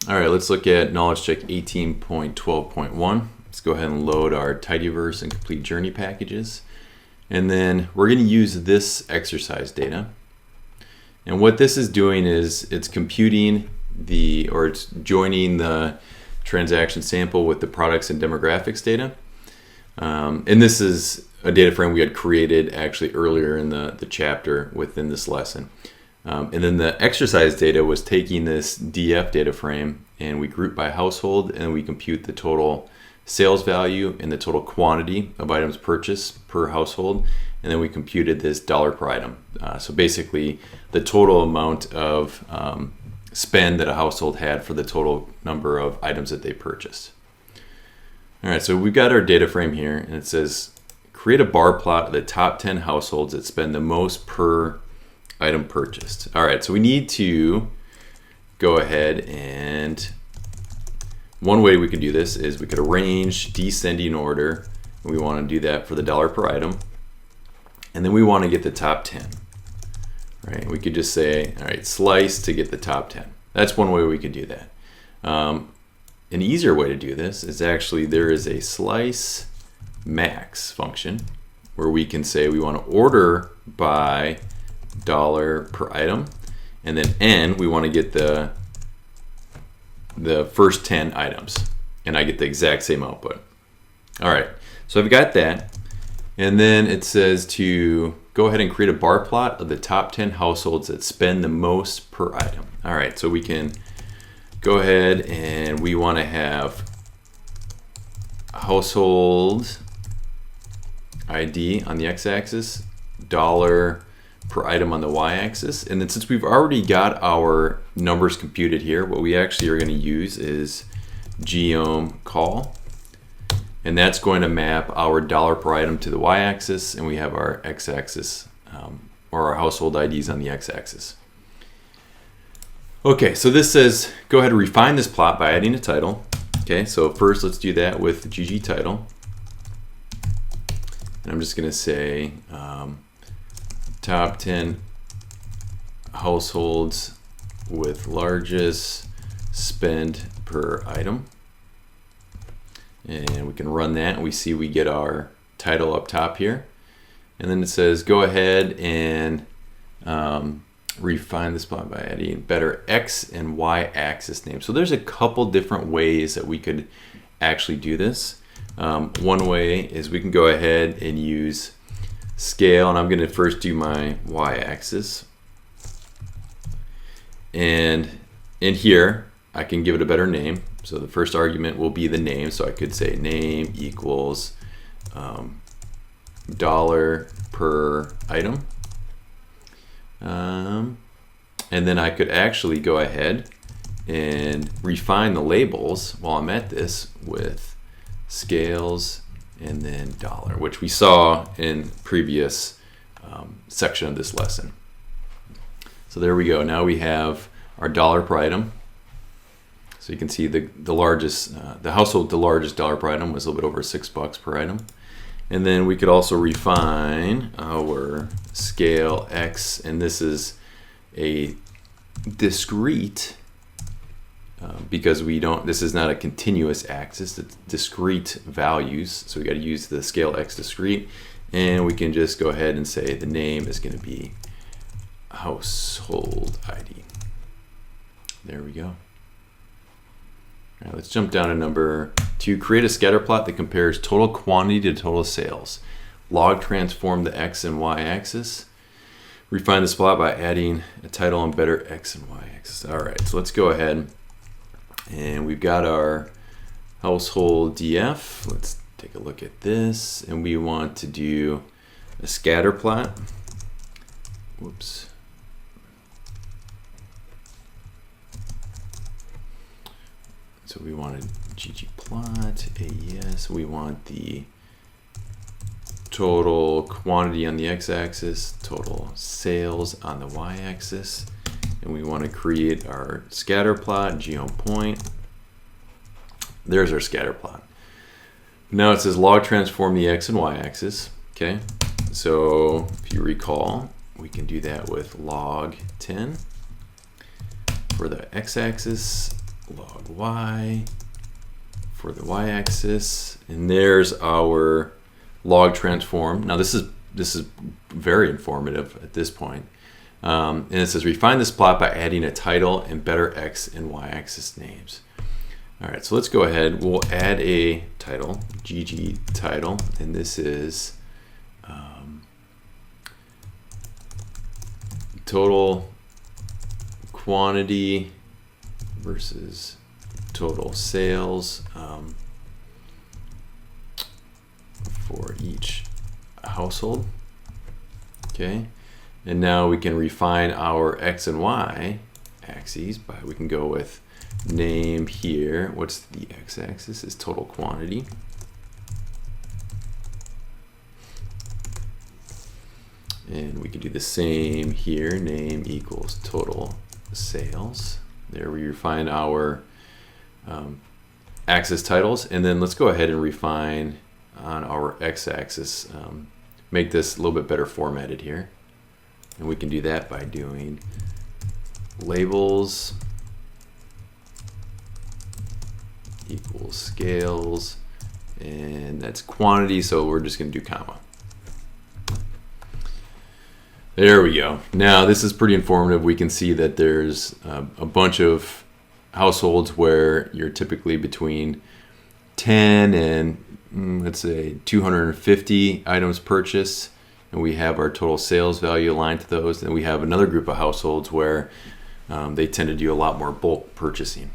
All right, let's look at knowledge check 18.12.1. Let's go ahead and load our tidyverse and complete journey packages. And then we're going to use this exercise data. And what this is doing is it's computing it's joining the transaction sample with the products and demographics data. And this is a data frame we had created actually earlier in the chapter within this lesson. And then the exercise data was taking this DF data frame and we group by household and we compute the total sales value and the total quantity of items purchased per household. And then we computed this dollar per item. So basically the total amount of spend that a household had for the total number of items that they purchased. All right, so we've got our data frame here and it says create a bar plot of the top 10 households that spend the most per item purchased. All right, so we need to go ahead and one way we could do this is we could arrange descending order. We want to do that for the dollar per item. And then we want to get the top 10. Right? We could just say, all right, slice to get the top 10. That's one way we could do that. An easier way to do this is actually there is a slice max function where we can say we want to order by dollar per item, and then n we want to get the first 10 items, and I get the exact same output. All right, so I've got that, and then it says to go ahead and create a bar plot of the top 10 households that spend the most per item. All right, so we can go ahead and we want to have household ID on the x-axis, dollar per item on the y-axis, and then since we've already got our numbers computed here, what we actually are going to use is geom call, and that's going to map our dollar per item to the y-axis, and we have our x-axis or our household IDs on the x-axis. Okay, so this says go ahead and refine this plot by adding a title. Okay, so first let's do that with GG title, and I'm just going to say top 10 households with largest spend per item, and we can run that and we see we get our title up top here, and then it says go ahead and refine this plot by adding better x and y axis names. So there's a couple different ways that we could actually do this. One way is we can go ahead and use scale, and I'm going to first do my y-axis, and in here I can give it a better name. So the first argument will be the name, so I could say name equals dollar per item, and then I could actually go ahead and refine the labels while I'm at this with scales and then dollar, which we saw in previous section of this lesson. So there we go. Now we have our dollar per item. So you can see the largest, the household, the largest dollar per item was a little bit over $6 per item. And then we could also refine our scale X, and this is a discrete because this is not a continuous axis, it's discrete values. So we got to use the scale X discrete, and we can just go ahead and say the name is going to be household ID. There we go. All right, let's jump down to number 2. Create a scatter plot that compares total quantity to total sales. Log transform the X and Y axis. Refine this plot by adding a title and better X and Y axis. All right, so let's go ahead. And we've got our household DF. Let's take a look at this. And we want to do a scatter plot. Whoops. So we want a ggplot, AES. We want the total quantity on the x-axis, total sales on the y-axis. And we want to create our scatter plot, geom point. There's our scatter plot. Now it says log transform the x and y axis. Okay, so if you recall, we can do that with log 10 for the x-axis, log y for the y-axis, and there's our log transform. Now this is very informative at this point. And it says refine this plot by adding a title and better x and y-axis names. All right, so let's go ahead. We'll add a title, GG title, and this is total quantity versus total sales for each household. Okay, and now we can refine our x and y axes by, we can go with name here. What's the x-axis? Is total quantity. And we can do the same here. Name equals total sales. There we refine our axis titles. And then let's go ahead and refine on our x-axis. Make this a little bit better formatted here. And we can do that by doing labels equals scales, and that's quantity, so we're just going to do comma. There we go. Now this is pretty informative. We can see that there's a bunch of households where you're typically between 10 and let's say 250 items purchased, and we have our total sales value aligned to those. And we have another group of households where they tend to do a lot more bulk purchasing.